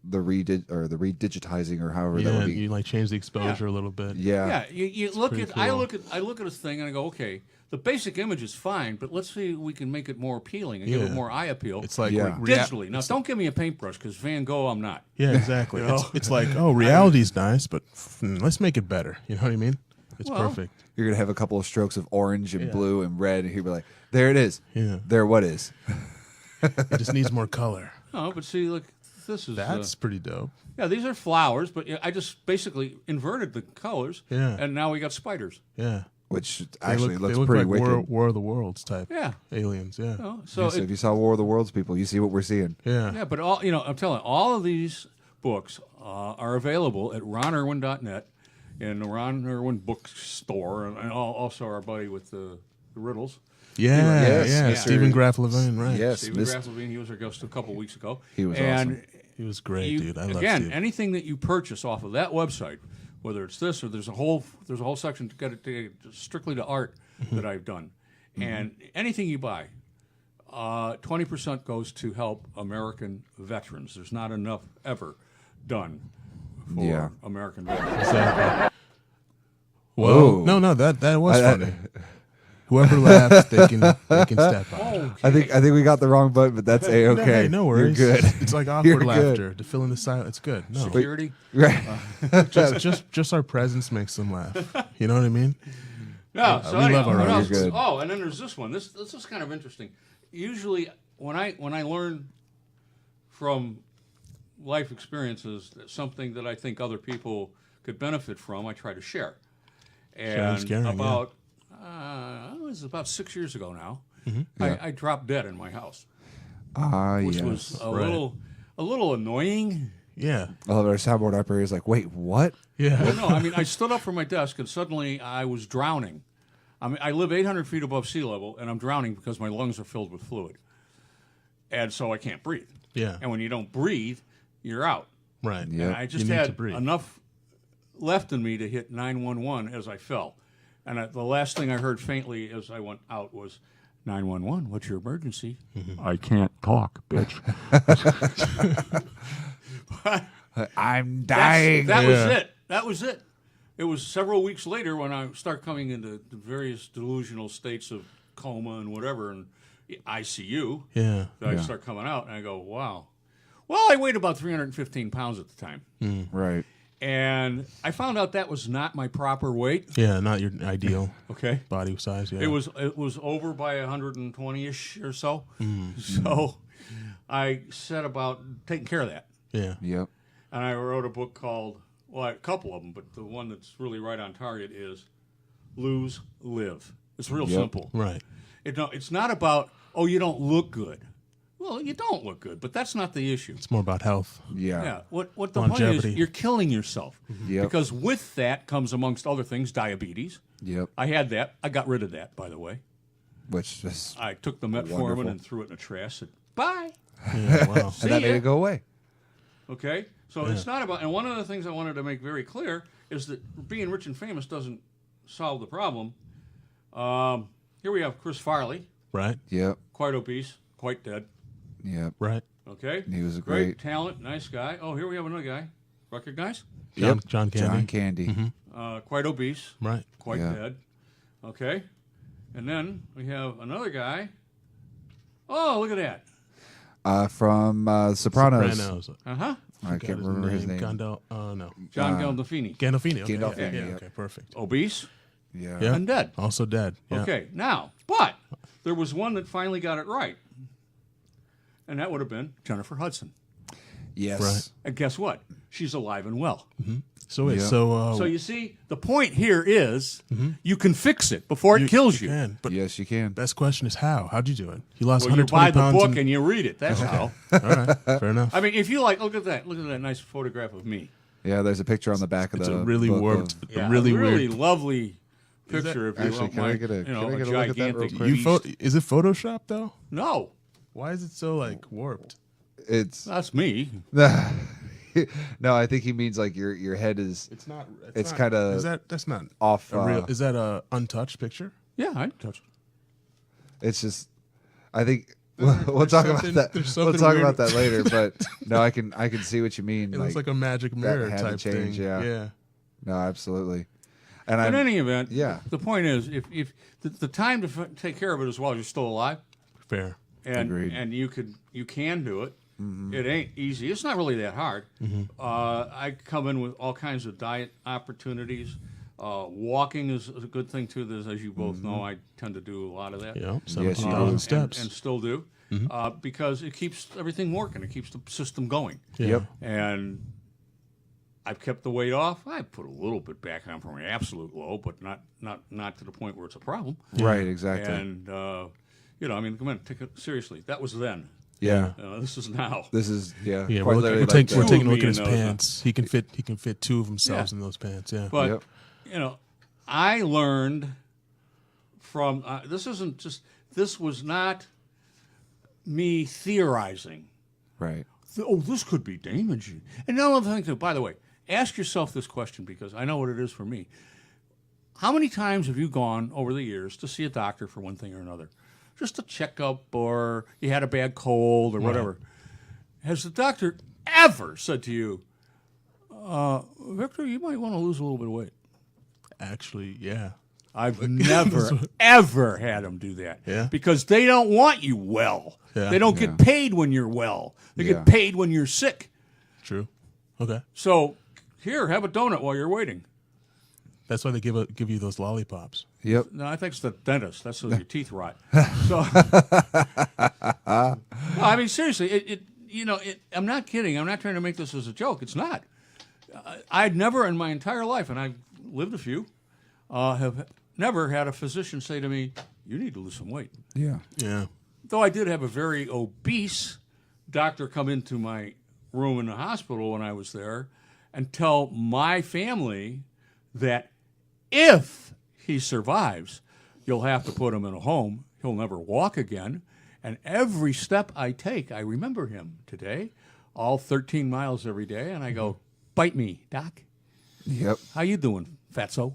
the redigitizing or however that Yeah, would be. you like change the exposure a little bit. Yeah. Yeah, you look pretty at I cool. look at this thing and I go, okay, the basic image is fine, but let's see if we can make it more appealing and give it Yeah. more eye appeal. It's like Yeah. digitally. Now, don't give me a paintbrush because Van Gogh, I'm not. Yeah, exactly. You know? It's like, oh, reality's nice, but let's make it better. You know what I mean? It's Well, perfect. You're gonna have a couple of strokes of orange and Yeah. blue and red, and he'll be like, "There it is. Yeah. There, what is?" It just needs more color. No, but see, look, this is That's pretty dope. yeah. These are flowers, but I just basically inverted the colors. Yeah. and now we got spiders. Yeah. Which They actually look, looks they look pretty like wicked. War of the Worlds type Yeah. aliens. Yeah. So So if you saw War of the Worlds, people, you see what we're seeing. Yeah. yeah, but I'm telling you, all of these books are available at ronerwin.net in the Ron Irwin bookstore, and also our buddy with the riddles. Yeah. Yes, yeah. yes. Stephen Graff Levine, right. Yes, Stephen Miss- Graff Levine, he was our guest a couple weeks ago. He was and awesome. He was great, you- dude. I love again, Steve. anything that you purchase off of that website, whether it's this or there's a whole section to get it strictly to art that I've done, and anything you buy, 20% goes to help American veterans. There's not enough ever done for Yeah. American veterans. Exactly. Whoa. Well, no, that was funny. Whoever laughs, they can step on. I think we got the wrong button, but that's a okay. Hey, no worries. You're good. It's like You're awkward good. laughter to fill in the silence. It's good. No, Security. Right. just our presence makes them laugh. You know what I mean? No, so we anyhow, love our what writers. else? You're good. Oh, and then there's this one. This is kind of interesting. Usually, when I learn from life experiences something that I think other people could benefit from, I try to share. And Sharing, yeah. about it was about 6 years ago now, I dropped dead in my house, which Yes. was a Right. little annoying. Yeah. I love our soundboard operator is like, wait, what? Yeah. Well, no, I mean, I stood up from my desk and suddenly I was drowning. I mean, I live 800 feet above sea level, and I'm drowning because my lungs are filled with fluid, and so I can't breathe. Yeah. And when you don't breathe, you're out. Right. Yeah. And I just You need to had breathe. enough left in me to hit 911 as I fell. And the last thing I heard faintly as I went out was, 911, what's your emergency? I can't talk, bitch. I'm dying. That was Yeah. it. That was it. It was several weeks later when I start coming into the various delusional states of coma and whatever and ICU Yeah. that I start coming out and I go, wow. Well, I weighed about 315 pounds at the time. Right. And I found out that was not my proper weight. Yeah. Not your ideal Okay. body size. Yeah. It was over by 120-ish or so. Mm-hmm. So I set about taking care of that. Yeah. Yep. And I wrote a book called, well, a couple of them, but the one that's really right on target is Lose, Live. It's real simple. Right. It's not about, oh, you don't look good. Well, you don't look good, but that's not the issue. It's more about health. Yeah. Yeah. What the point Longevity. is, you're killing yourself. Yep. Because with that comes, amongst other things, diabetes. Yep. I had that. I got rid of that, by the way. Which is I took the metformin Wonderful. and threw it in the trash. Said, bye. Yeah. Wow. See and that ya. made it go away. Okay? So it's not about, and one of the things I wanted to make very clear is that being rich and famous doesn't solve the problem. Here we have Chris Farley, Right. Yep. quite obese, quite dead. Yep. Right. Okay? He was a great great talent, nice guy. Oh, here we have another guy. Recognize? John Candy. John Candy. Quite obese, Right. quite Yeah. dead. Okay? And then we have another guy. Oh, look at that. From Sopranos. Sopranos. Uh-huh. I can't remember his name. Gandol. No. John Gandolfini. Gandolfini. Okay. Gandolfini, Yeah. yeah. Okay. Perfect. Obese Yeah. Yeah. and dead. Also dead. Yeah. Okay, now, but there was one that finally got it right. And that would have been Jennifer Hudson. Yes. Right. And guess what? She's alive and well. So wait. Yeah. So you see, the point here is you can fix it before it kills you. Can. But Yes, you can. best question is how? How'd you do it? You lost Well, you 120 buy the pounds. book in- and you read it. That's how. All right. Fair enough. I mean, if you like, look at that nice photograph of me. Yeah, there's a picture on the back of It's the a really book warped, of- Yeah, really a really weird. lovely picture of you. Actually, of can I get a- can I get a look at that real gigantic quick? beast. Is it Photoshop though? No, Why is it so like warped? It's that's me. no, I think he means like your head is It's not. It's not- kinda Is that's not off. a real? Is that a untouched picture? Yeah, I touched it. It's just, I think We'll talk about that. There's We'll something talk weird. about that later. But no, I can see what you mean. It looks like a magic mirror had to type change, thing. yeah. No, absolutely. And In I any event, yeah. the point is, if the time to take care of it is while you're still alive, Fair. and Agreed. and you can do it. It ain't easy. It's not really that hard. I come in with all kinds of diet opportunities. Walking is a good thing too. As you both know, I tend to do a lot of that. Yeah, Yes, you 17,000 do. steps. And still do, because it keeps everything working. It keeps the system going. Yeah. Yep. And I've kept the weight off. I put a little bit back on from an absolute low, but not to the point where it's a problem. Right, exactly. And I mean, come on, take it seriously. That was then. yeah. This is now. This is Yeah, quite we're, literally we're, like we're that. taking a look Me at his in those, huh? pants. He can fit two of themselves Yeah. in those pants. Yeah. But Yep. I learned from this was not me theorizing. Right. Oh, this could be damaging. And another thing too, by the way, ask yourself this question because I know what it is for me. How many times have you gone over the years to see a doctor for one thing or another? Just a checkup, or you had a bad cold, or whatever. Has the doctor ever said to you, Victor, you might want to lose a little bit of weight? Actually, yeah. I've never, ever had them do that. Yeah? Because they don't want you well. Yeah. They don't get paid when you're well. They Yeah. get paid when you're sick. True. Okay. So, here, have a donut while you're waiting. That's why they give you those lollipops. Yep. No, I think it's the dentist. That's so your teeth rot. So, no, I mean, seriously, I'm not kidding. I'm not trying to make this as a joke. It's not. I'd never in my entire life, and I've lived a few, have never had a physician say to me, "You need to lose some weight." Yeah. Yeah. Though I did have a very obese doctor come into my room in the hospital when I was there and tell my family that if he survives, you'll have to put him in a home. He'll never walk again. And every step I take, I remember him today, all 13 miles every day. And I go, bite me, doc. Yep. How you doing, fatso?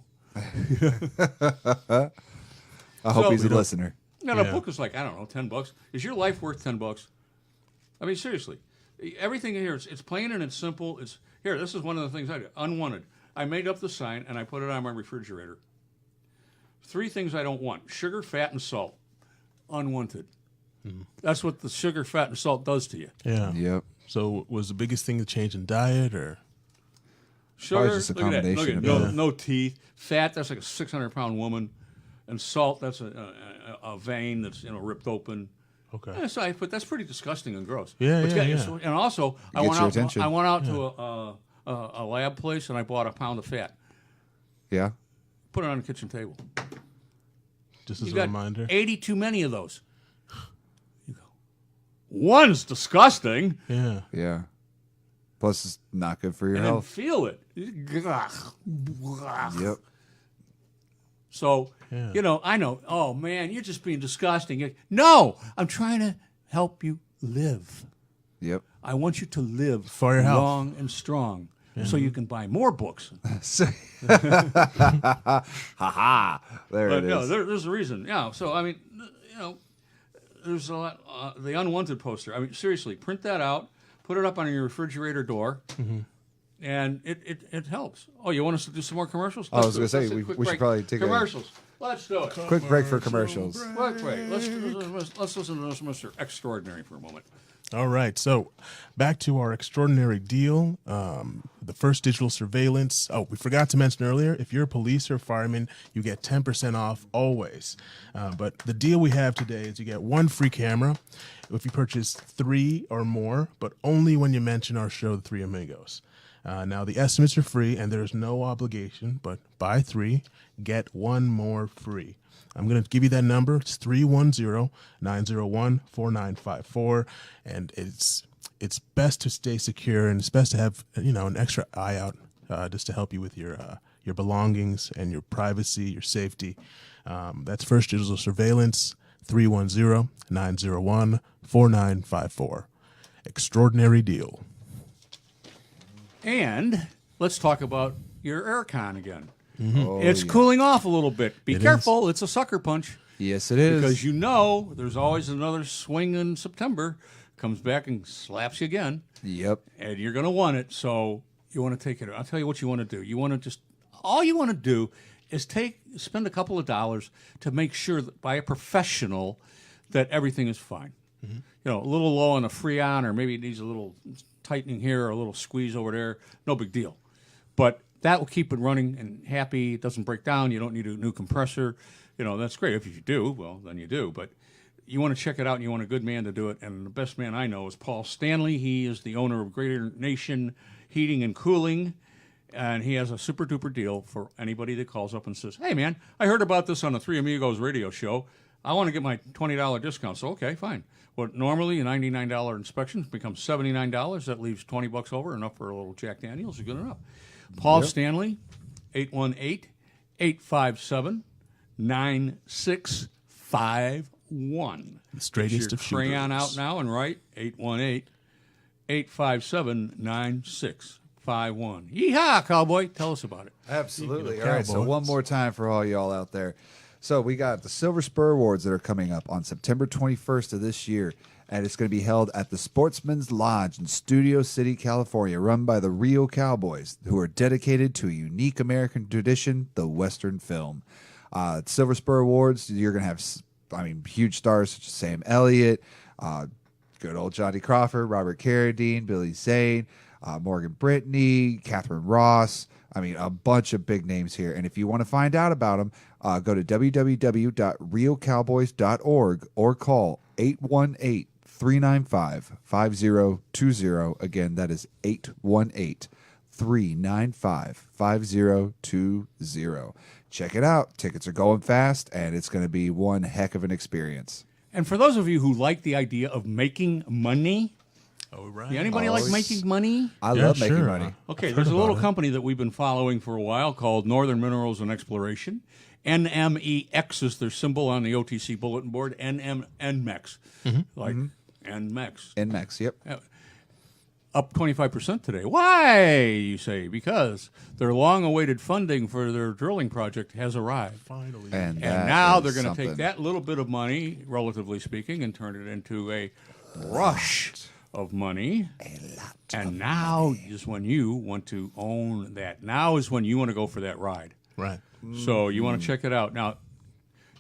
I hope he's a listener. Now, the Yeah. book is like, I don't know, $10. Is your life worth $10? I mean, seriously. Everything here, it's plain and it's simple. It's here, this is one of the things I do. Unwanted. I made up the sign and I put it on my refrigerator. 3 things I don't want: sugar, fat, and salt. Unwanted. That's what the sugar, fat, and salt does to you. Yeah. Yep. So was the biggest thing the change in diet, or Sugar, just a look at that. Look combination at of no, both. no teeth. Fat, that's like a 600-pound woman. And salt, that's a vein that's ripped open. okay? Yeah, so but that's pretty disgusting and gross. Yeah, But yeah, yeah. so- and also, I gets went your out. attention. I went out to a lab place and I bought a pound of fat. Yeah. Put it on the kitchen table. Just as You a got reminder. 80 too many of those. You go. One's disgusting. Yeah. Yeah. Plus, it's not good for your And then health. feel it. Yep. So, Yeah. I know. Oh man, you're just being disgusting. No, I'm trying to help you live. Yep. I want you to live For your health. long and strong, so you can buy more books. Ha ha. There But it no, is. there's a reason. Yeah. So I mean, there's a lot. The unwanted poster. I mean, seriously, print that out, put it up on your refrigerator door, and it helps. Oh, you want us to do some more commercials? I was Let's do gonna it. say, Let's do a we quick should break. probably take a- commercials. Let's do it. Quick break for commercials. Quick break. Let's listen to this Mr. Extraordinary for a moment. All right. So back to our extraordinary deal. The first digital surveillance. Oh, we forgot to mention earlier, if you're a police or fireman, you get 10% off always. But the deal we have today is you get 1 free camera if you purchase 3 or more, but only when you mention our show, The 3 Amigos. Now, the estimates are free and there's no obligation, but buy 3, get 1 more free. I'm going to give you that number. It's 310-901-4954. And it's best to stay secure, and it's best to have, an extra eye out just to help you with your belongings and your privacy, your safety. That's First Digital Surveillance, 310-901-4954. Extraordinary deal. And let's talk about your aircon again. Oh, It's yeah. cooling off a little bit. Be It careful. It's a sucker punch. Yes, it is. Because there's always another swing in September, comes back and slaps you again, Yep. and you're going to want it. So you want to take it. I'll tell you what you want to do. All you want to do is spend a couple of dollars to make sure that by a professional that everything is fine. A little low on the Freon, or maybe it needs a little tightening here or a little squeeze over there. No big deal. But that will keep it running and happy. It doesn't break down. You don't need a new compressor. That's great. If you do, well, then you do. But you want to check it out, and you want a good man to do it. And the best man I know is Paul Stanley. He is the owner of Greater Nation Heating and Cooling. And he has a super duper deal for anybody that calls up and says, "Hey, man, I heard about this on the Three Amigos radio show. I want to get my $20 discount." So, okay, fine. Well, normally a $99 inspection becomes $79. That leaves $20 over, enough for a little Jack Daniels is good enough. Paul Stanley, 818-857-9651. The straightest of shooters. Crayon out now and write 818-857-9651. Yeehaw, cowboy. Tell us about it. Absolutely. Speaking All of right, so cowboys. one more time for all y'all out there. So we got the Silver Spur Awards that are coming up on September 21st of this year, and it's going to be held at the Sportsman's Lodge in Studio City, California, run by the Real Cowboys, who are dedicated to a unique American tradition, the Western film. Silver Spur Awards, you're going to have, huge stars such as Sam Elliott, good old Johnny Crawford, Robert Carradine, Billy Zane, Morgan Brittany, Catherine Ross. A bunch of big names here. And if you want to find out about them, go to www.realcowboys.org or call 818-395-5020. Again, that is 818-395-5020. Check it out. Tickets are going fast, and it's going to be one heck of an experience. And for those of you who like the idea of making money, Oh, right. anybody like making money? I Yeah, love making sure. money. Okay, I've there's heard a little about it. company that we've been following for a while called Northern Minerals and Exploration. NMEX is their symbol on the OTC bulletin board. NMEX, like NMEX. NMAX, yep. Up 25% today. Why, you say? Because their long-awaited funding for their drilling project has arrived. Finally. And And now they're going to take that little bit of money, relatively speaking, and turn it into a rush of money. And now is when you want to own that. Now is when you want to go for that ride. Right. So you want to check it out. Now,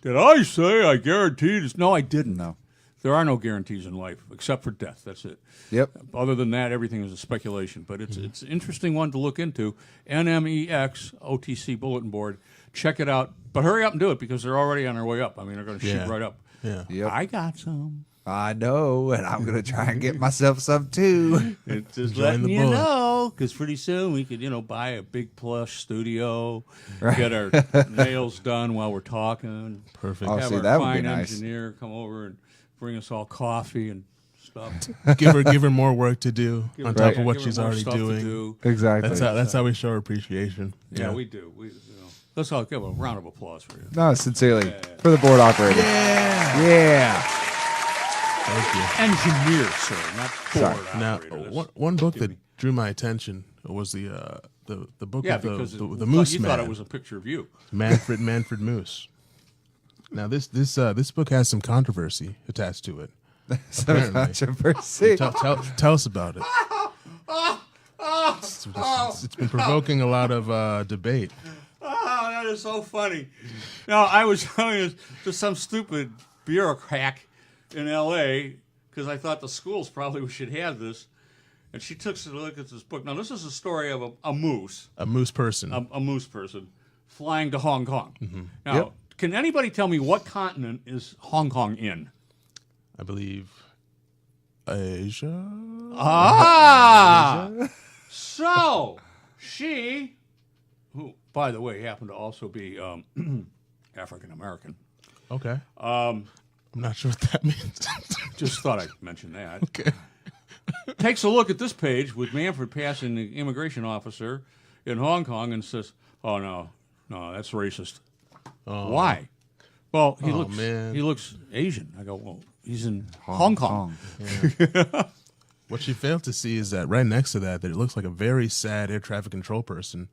did I say I guaranteed this? No, I didn't. No. There are no guarantees in life except for death. That's it. Yep. Other than that, everything is a speculation. But it's an interesting one to look into. NMEX OTC bulletin board. Check it out. But hurry up and do it because they're already on their way up. They're going to shoot right up. Yeah. Yep. I got some. I know, and I'm going to try and get myself some too. It's just Join letting the you bullet. know, because pretty soon we could, buy a big plush studio, get our nails done while we're talking. Perfect. Oh, Have see, our that would be fine nice. engineer come over and bring us all coffee and stuff. give her more work to do Give on her- top of what give her she's more already stuff to doing. do. Exactly. That's how we show our appreciation. Yeah, we do. Let's all give a round of applause for you. No, sincerely. For the board operator. Yeah. Thank you. Engineer, sir, not Sorry. board Now, operator. That's- one book excuse that drew my attention was the book yeah, of because the you Moose thought Man, it was a picture of you. Manfred Moose. Now this book has some controversy attached to it. Some Apparently. controversy. Tell us about it. It's been provoking a lot of debate. Oh, that is so funny. Now, I was telling this to some stupid bureaucrat in L.A. because I thought the schools probably should have this. And she took a look at this book. Now, this is a story of a moose, A moose person. a moose person, flying to Hong Kong. Now, Yep. can anybody tell me what continent is Hong Kong in? I believe Asia. Ah! So, she, who, by the way, happened to also be African American. Okay. I'm not sure what that means. Just thought I'd mention that. Okay. Takes a look at this page with Manfred passing the immigration officer in Hong Kong and says, "Oh no, that's racist." Why? Well, he looks Asian. I go, well, he's in Hong Kong. What she failed to see is that right next to that it looks like a very sad air traffic control person,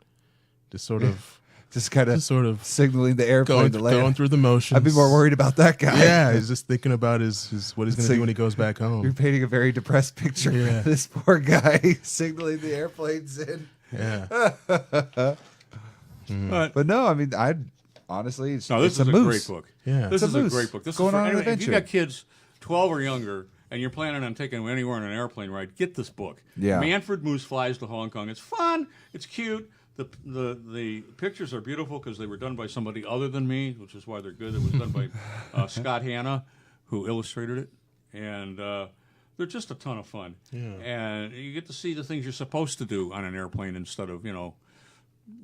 just sort of Just kind of Just sort of signaling the airplane to land. going through the motions. I'd be more worried about that guy. Yeah, he's just thinking about his what he's going to like- do when he goes back You're home. painting a very depressed picture. Yeah. Of this poor guy signaling the airplanes in. Yeah. But no, I mean, I'd honestly, it's, no, this it's is a moose. great book. Yeah. This It's a is a moose great book. This going is for on an anyway, if you adventure. got kids 12 or younger and you're planning on taking them anywhere on an airplane ride, get this book. Yeah. Manfred Moose Flies to Hong Kong. It's fun. It's cute. The pictures are beautiful because they were done by somebody other than me, which is why they're good. It was done by Scott Hanna, who illustrated it, and they're just a ton of fun. Yeah. And you get to see the things you're supposed to do on an airplane instead of molest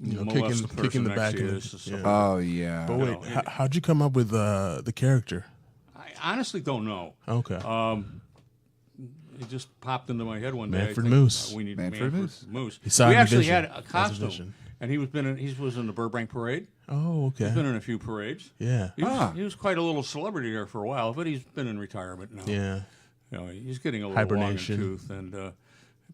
kicking- the person kicking the next back to you. of the- This is yeah. so- Oh yeah. But wait, how'd you come up with the character? I honestly don't know. Okay. It just popped into my head one day. I Manfred think, Moose. We need Manfred Manfred Moose. He saw We the actually vision. had a That's a costume, vision. and he was in the Burbank Parade. Oh, okay. He's been in a few parades. Yeah. He was quite a little celebrity there for a while, but he's been in retirement now. Yeah. He's getting a little Hibernation. long in tooth, and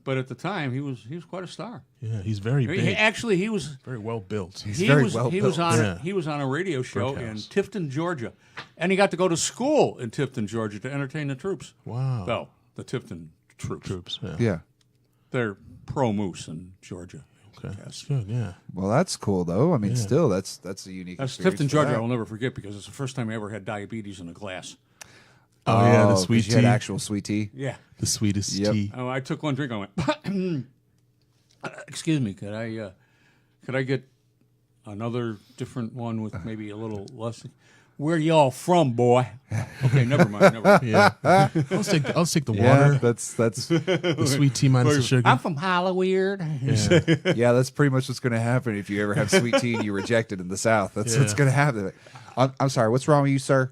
but at the time he was quite a star. Yeah. He's very big. He was very well built. he very was well he was built. on Yeah. he was on a radio show in Brickhouse. Tifton, Georgia, and he got to go to school in Tifton, Georgia, to entertain the troops. Wow. Well, the Tifton troops. Troops. Yeah. Yeah. They're pro moose in Georgia. Okay. That's good. Yeah. Well, that's cool though. I mean, Yeah. still, that's a unique. That's experience Tifton, for Georgia. that. I will never forget because it's the first time I ever had diabetes in a glass. Oh, yeah. The 'cause sweet you had tea. actual sweet tea. Yeah. The sweetest Yep. tea. Oh, I took one drink. I went, excuse me, could I get another different one with maybe a little less? Where y'all from, boy? Okay, never mind. Never mind. Yeah. I'll take the Yeah, water. that's The sweet tea minus the sugar. I'm from Hollywood. Yeah. yeah, that's pretty much what's going to happen if you ever have sweet tea and you reject it in the South. That's what's Yeah. going to happen. I'm sorry. What's wrong with you, sir?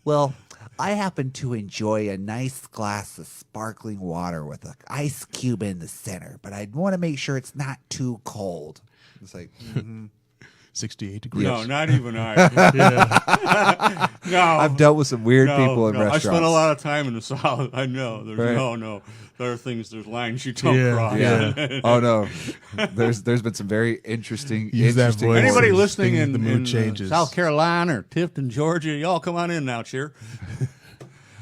Well, I happen to enjoy a nice glass of sparkling water with an ice cube in the center, but I'd want to make sure it's not too cold. It's like 68 degrees. No, not even I. Yeah. No, I've dealt with some weird people in no. I restaurants. spent a lot of time in the South. I know. There's Right. no. There are things. There's lines you don't Yeah, cross. yeah. Oh no, there's been some very interesting. Use that interesting voice. Anybody Things- listening in, the mood in changes. South Carolina or Tifton, Georgia, y'all come on in now, cheer.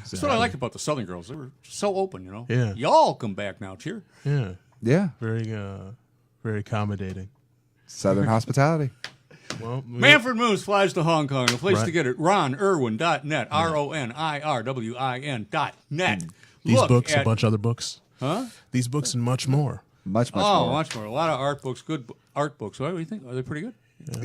That's what I liked about the Southern girls. They were so open, Yeah. Y'all come back now, cheer. Yeah. Yeah, Very accommodating. Southern hospitality. Well, Manfred Moose Flies to Hong Kong. The place Right. to get it, ronirwin.net, RONIRWIN.net. these Look books, at, a bunch of other books. Huh? These books and much more. Much more. Much more. A lot of art books, good art books. What do you think? Are they pretty good?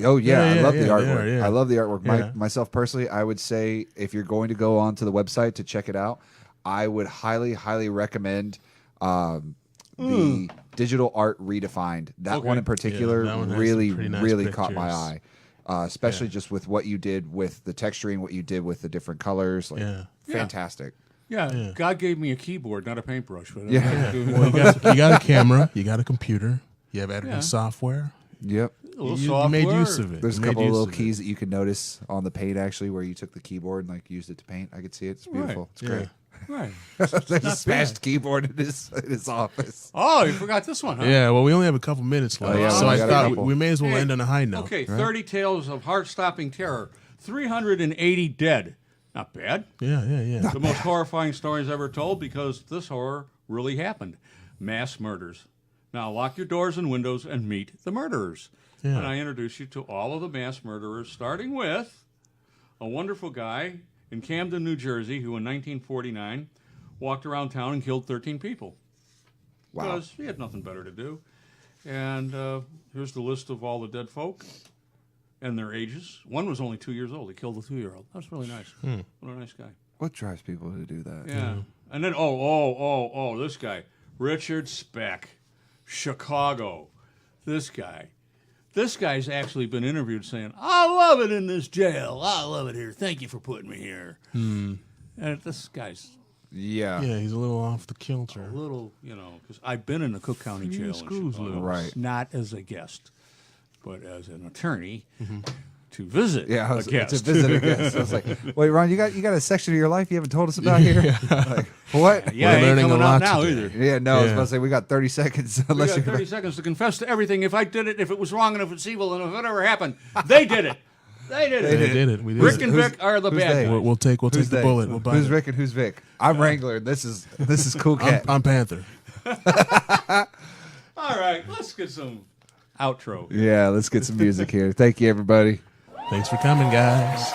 Oh yeah, Yeah, I yeah, love the yeah, artwork. yeah. I love the artwork. Yeah. Myself personally, I would say if you're going to go onto the website to check it out, I would highly, highly recommend the digital art redefined. That Okay. one in particular Yeah, that one has really, some pretty nice really caught my pictures. eye. Especially just with what you did with the texturing, what you did with the different colors. Like, Yeah. fantastic. Yeah, Yeah. God gave me a keyboard, not a paintbrush. But Yeah. Well, you got a camera. You got a computer. You have editing Yeah. software. Yep. a little You made software. use of it. There's a You made couple of use little of it. keys that you can notice on the paint actually, where you took the keyboard and like used it to paint. I could see it. It's beautiful. It's Yeah. great. Right. There's a smashed keyboard in his office. Oh, you forgot this one, huh? Yeah, well, we only have a couple minutes left, yeah, so we I got a thought couple. we may as well Hey, end on a high note. Okay, 30 tales of heart-stopping terror. 380 dead. Not bad. Yeah. The most horrifying stories ever told because this horror really happened. Mass murders. Now lock your doors and windows and meet the murderers. Yeah. And I introduce you to all of the mass murderers, starting with a wonderful guy in Camden, New Jersey, who in 1949 walked around town and killed 13 people. Wow. Because he had nothing better to do. And here's the list of all the dead folk and their ages. One was only 2 years old. He killed a 2-year-old. That was really nice. What a nice guy. What drives people to do that? Yeah. And then, this guy, Richard Speck, Chicago. This guy. This guy's actually been interviewed saying, I love it in this jail. I love it here. Thank you for putting me here. And this guy's Yeah. Yeah, he's a little off the a kilter. little, because I've been in the Cook County jail in screws Chicago. loose. Right. Not as a guest, but as an attorney. to visit Yeah, a guest. to visit a guest. I was like, wait, Ron, you got a section of your life you haven't told us about here? Like, what? Yeah, We're ain't learning a coming lot out now today. either. Yeah, no, I was Yeah. about to say we got 30 seconds We unless got you're 30 seconds to confess to everything. If I did it, if it was wrong, and if it's evil, and if it ever happened, they did it. They did it. They did it. We did Rick it. and Vic are the who's bad they? guys. We'll take Who's the they? bullet. We'll buy Who's it. Rick and who's Vic? I'm Wrangler. And this is Cool Cat. I'm Panther. All right, let's get some outro. Yeah, let's get some music here. Thank you, everybody. Thanks for coming, guys.